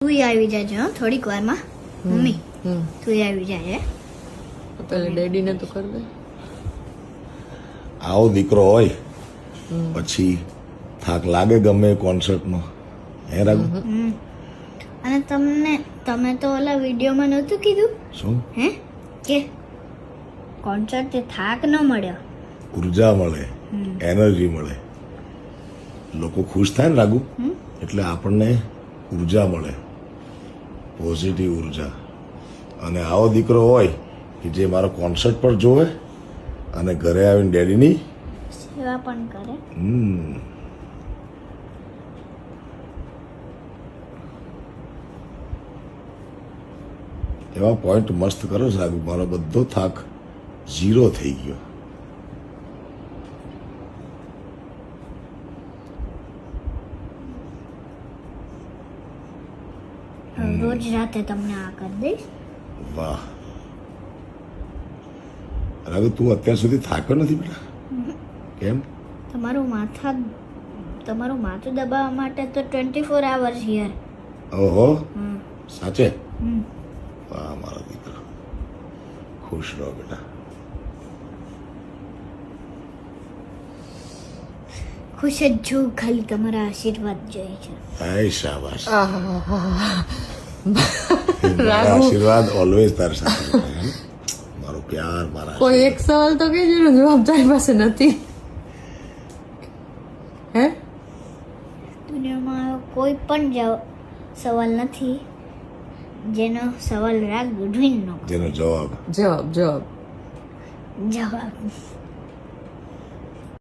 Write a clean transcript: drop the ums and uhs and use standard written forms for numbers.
તું આવી જાજે હો થોડીક વારમાં. મમ્મી તું આવી જાજે. પેલા ડેડીને તો કર દે. આવો દીકરો હોય પછી થાક લાગે ગમે કોન્સર્ટમાં હે રાગુ. અને તમે તો ઓલા વિડીયોમાં નહોતું કીધું શું હે કે કોન્સર્ટ થી થાક ન મળ્યો. ઉર્જા મળે, એનર્જી મળે, લોકો ખુશ થાય ને રાગુ એટલે આપણને ઉર્જા મળે, પોઝિટિવ ઉર્જા. અને આવો દીકરો હોય કે જે મારો કોન્સર્ટ પર જોવે અને ઘરે આવીને ડેડીની સેવા પણ કરે. એવા પોઈન્ટ મસ્ત કરો સાહેબ. મારો બધો થાક ઝીરો થઈ ગયો. રોજ રાતે તમને આ કરી દઈશ. વાહ રાગુ, તું અત્યાર સુધી થાક્યો નથી બેટા? કેમ? તમારું માથું દબાવવા માટે તો 24 hours હિયર. ઓહો, સાચે? વાહ મારો દીકરો, ખુશ રહો બેટા. ખુશ જ છું, ખાલી તમારા આશીર્વાદ જોઈએ છે. હાય શાબાશ. મારા આશીર્વાદ ઓલવેઝ તાર સાથે બેટા, હે? મારો પ્યાર, મારા કોઈ એક સવાલ તો કહેજો ને, જવાબ તારી પાસે નથી. હે દુનિયામાં કોઈ પણ સવાલ નથી જેનો સવાલ રાગ ગઢવીને ન જેનો જવાબ જવાબ જવાબ